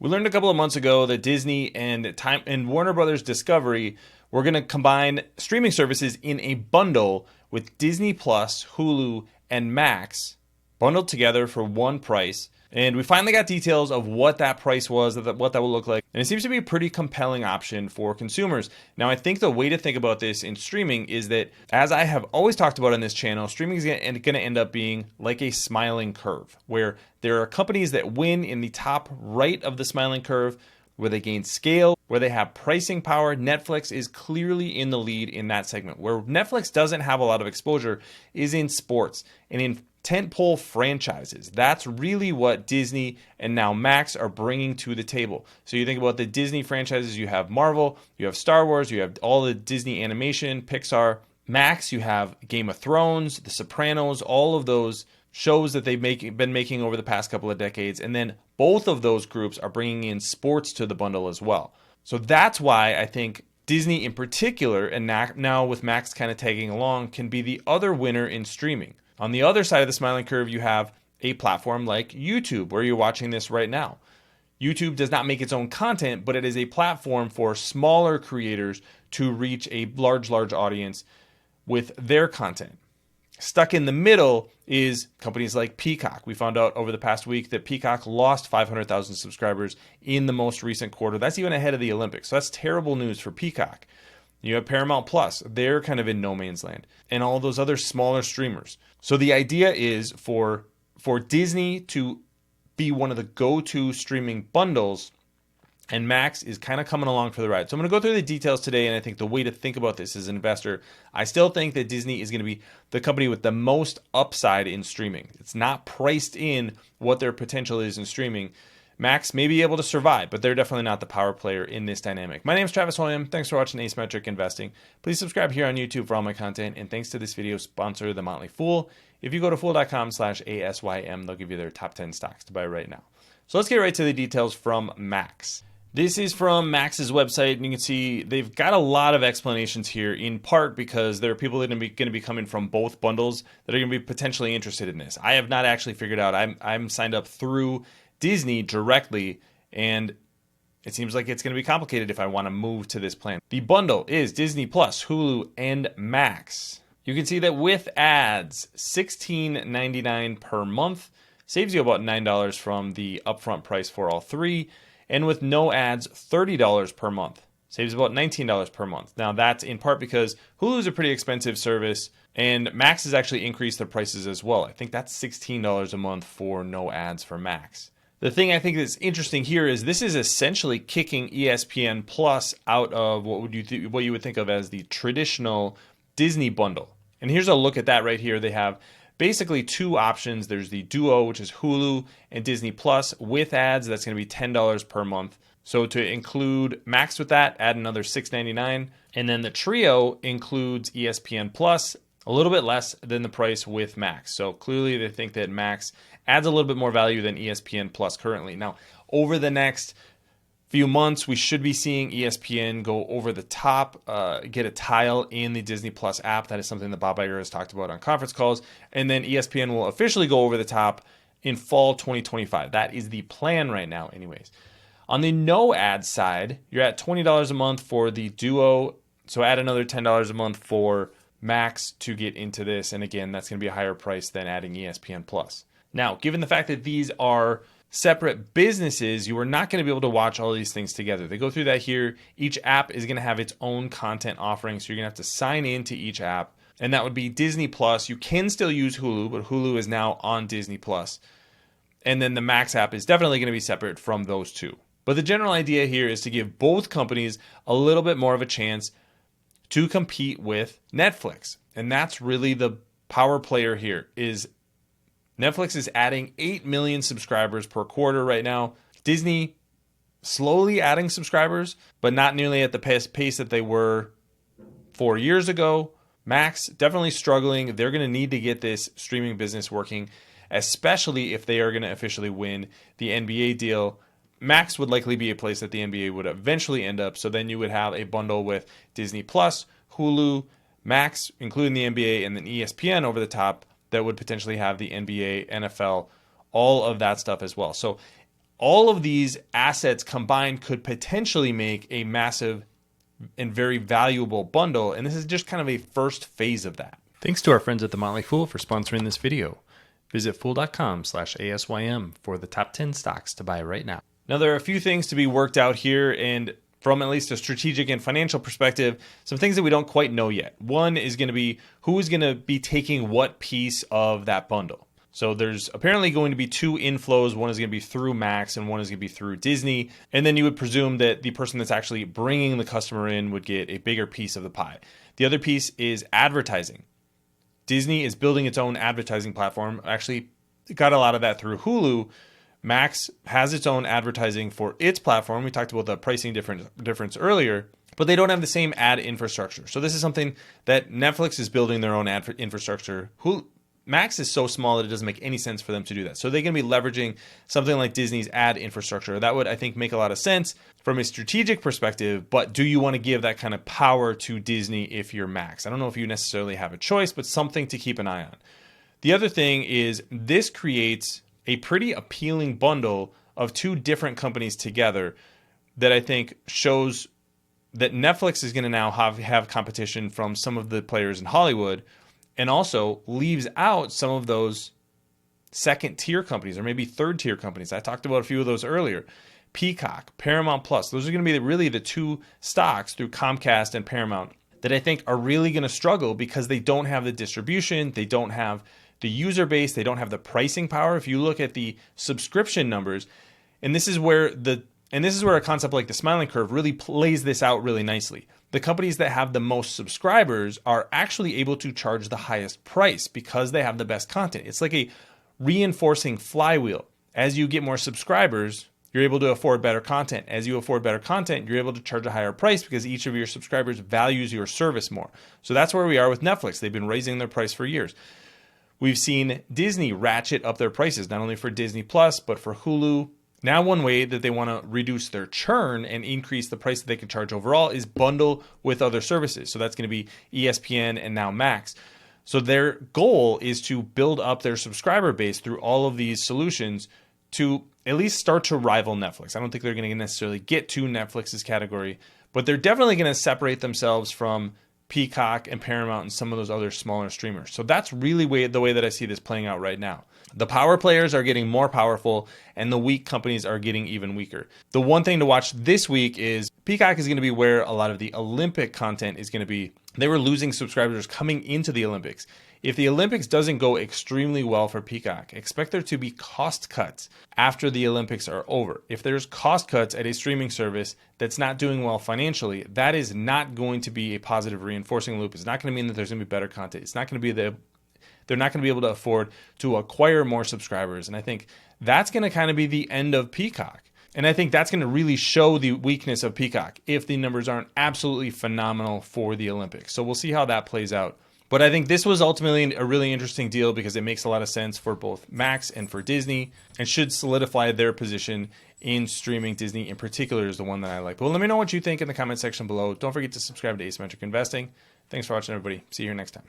We learned a couple of months ago that Disney and Warner Brothers Discovery were going to combine streaming services in a bundle with Disney Plus, Hulu, and Max bundled together for one price. And we finally got details of what that price was, what that will look like. And it seems to be a pretty compelling option for consumers. Now, I think the way to think about this in streaming is that, as I have always talked about on this channel, streaming is going to end up being like a smiling curve, where there are companies that win in the top right of the smiling curve, where they gain scale, where they have pricing power. Netflix is clearly in the lead in that segment. Where Netflix doesn't have a lot of exposure is in sports and in tentpole franchises. That's really what Disney and now Max are bringing to the table. So you think about the Disney franchises, you have Marvel, you have Star Wars, you have all the Disney animation, Pixar. Max, you have Game of Thrones, The Sopranos, all of those shows that they've been making over the past couple of decades. And then both of those groups are bringing in sports to the bundle as well. So that's why I think Disney in particular, and now with Max kind of tagging along, can be the other winner in streaming. On the other side of the smiling curve, you have a platform like YouTube, where you're watching this right now. YouTube does not make its own content, but it is a platform for smaller creators to reach a large audience with their content. Stuck in the middle is companies like Peacock. We found out over the past week that Peacock lost 500,000 subscribers in the most recent quarter. That's even ahead of the Olympics. So that's terrible news for Peacock. You have Paramount Plus. They're kind of in no man's land. And all those other smaller streamers. So the idea is for Disney to be one of the go-to streaming bundles, and Max is kind of coming along for the ride. So I'm going to go through the details today, and I think the way to think about this as an investor, I still think that Disney is going to be the company with the most upside in streaming. It's not priced in what their potential is in streaming. Max may be able to survive, but they're definitely not the power player in this dynamic. My name is Travis William. Thanks for watching Asymmetric Investing. Please subscribe here on YouTube for all my content, and thanks to this video sponsor, The Motley Fool. If you go to fool.com/ASYM, they'll give you their top 10 stocks to buy right now. So let's get right to the details from Max. This is from Max's website, and you can see they've got a lot of explanations here, in part because there are people that are going to be coming from both bundles that are going to be potentially interested in this. I have not actually figured out. I'm signed up through Disney directly, and it seems like it's going to be complicated if I want to move to this plan. The bundle is Disney Plus, Hulu, and Max. You can see that with ads, $16.99 per month, saves you about $9 from the upfront price for all three, and with no ads, $30 per month, saves about $19 per month. Now that's in part because Hulu is a pretty expensive service, and Max has actually increased their prices as well. I think that's $16 a month for no ads for Max. The thing I think that's interesting here is this is essentially kicking ESPN Plus out of what you would think of as the traditional Disney bundle. And here's a look at that right here. They have basically two options. There's the Duo, which is Hulu and Disney Plus with ads. That's going to be $10 per month. So to include Max with that, add another $6.99. And then the Trio includes ESPN Plus, a little bit less than the price with Max. So clearly they think that Max adds a little bit more value than ESPN Plus currently. Now, over the next few months, we should be seeing ESPN go over the top, get a tile in the Disney Plus app. That is something that Bob Iger has talked about on conference calls. And then ESPN will officially go over the top in fall 2025. That is the plan right now anyways. On the no ad side, you're at $20 a month for the Duo. So add another $10 a month for Max to get into this. And again, that's going to be a higher price than adding ESPN Plus. Now, given the fact that these are separate businesses, you are not going to be able to watch all these things together. They go through that here. Each app is going to have its own content offering, so you're going to have to sign into each app, and that would be Disney Plus. You can still use Hulu, but Hulu is now on Disney Plus. And then the Max app is definitely going to be separate from those two. But the general idea here is to give both companies a little bit more of a chance to compete with Netflix. And that's really the power player here. Is Netflix is adding 8 million subscribers per quarter right now. Disney slowly adding subscribers, but not nearly at the pace that they were 4 years ago. Max definitely struggling. They're going to need to get this streaming business working, especially if they are going to officially win the NBA deal. Max would likely be a place that the NBA would eventually end up. So then you would have a bundle with Disney Plus, Hulu, Max, including the NBA, and then ESPN over the top that would potentially have the NBA, NFL, all of that stuff as well. So all of these assets combined could potentially make a massive and very valuable bundle. And this is just kind of a first phase of that. Thanks to our friends at The Motley Fool for sponsoring this video. Visit fool.com/ASYM for the top 10 stocks to buy right now. Now, there are a few things to be worked out here, and from at least a strategic and financial perspective, some things that we don't quite know yet. One is going to be who is going to be taking what piece of that bundle. So there's apparently going to be two inflows. One is going to be through Max and one is going to be through Disney. And then you would presume that the person that's actually bringing the customer in would get a bigger piece of the pie. The other piece is advertising. Disney is building its own advertising platform. Actually, got a lot of that through Hulu. Max has its own advertising for its platform. We talked about the pricing difference earlier, but they don't have the same ad infrastructure. So this is something that Netflix is building their own ad infrastructure. Max is so small that it doesn't make any sense for them to do that. So they're going to be leveraging something like Disney's ad infrastructure. That would, I think, make a lot of sense from a strategic perspective, but do you want to give that kind of power to Disney if you're Max? I don't know if you necessarily have a choice, but something to keep an eye on. The other thing is this creates a pretty appealing bundle of two different companies together that I think shows that Netflix is going to now have competition from some of the players in Hollywood, and also leaves out some of those second tier companies or maybe third tier companies. I talked about a few of those earlier. Peacock, Paramount Plus, those are going to be really the two stocks through Comcast and Paramount that I think are really going to struggle because they don't have the distribution, they don't have the user base, they don't have the pricing power. If you look at the subscription numbers, and this is where a concept like the smiling curve really plays this out really nicely. The companies that have the most subscribers are actually able to charge the highest price because they have the best content. It's like a reinforcing flywheel. As you get more subscribers, you're able to afford better content. As you afford better content, you're able to charge a higher price because each of your subscribers values your service more. So that's where we are with Netflix. They've been raising their price for years. We've seen Disney ratchet up their prices, not only for Disney Plus, but for Hulu. Now, one way that they want to reduce their churn and increase the price that they can charge overall is bundle with other services. So that's going to be ESPN and now Max. So their goal is to build up their subscriber base through all of these solutions to at least start to rival Netflix. I don't think they're going to necessarily get to Netflix's category, but they're definitely going to separate themselves from Peacock and Paramount and some of those other smaller streamers. So that's really the way that I see this playing out right now. The power players are getting more powerful and the weak companies are getting even weaker. The one thing to watch this week is Peacock is going to be where a lot of the Olympic content is going to be. They were losing subscribers coming into the Olympics. If the Olympics doesn't go extremely well for Peacock, expect there to be cost cuts after the Olympics are over. If there's cost cuts at a streaming service that's not doing well financially, that is not going to be a positive reinforcing loop. It's not going to mean that there's going to be better content. It's not going to be they're not going to be able to afford to acquire more subscribers. And I think that's going to kind of be the end of Peacock. And I think that's going to really show the weakness of Peacock if the numbers aren't absolutely phenomenal for the Olympics. So we'll see how that plays out. But I think this was ultimately a really interesting deal because it makes a lot of sense for both Max and for Disney and should solidify their position in streaming. Disney in particular is the one that I like. But let me know what you think in the comment section below. Don't forget to subscribe to Asymmetric Investing. Thanks for watching, everybody. See you here next time.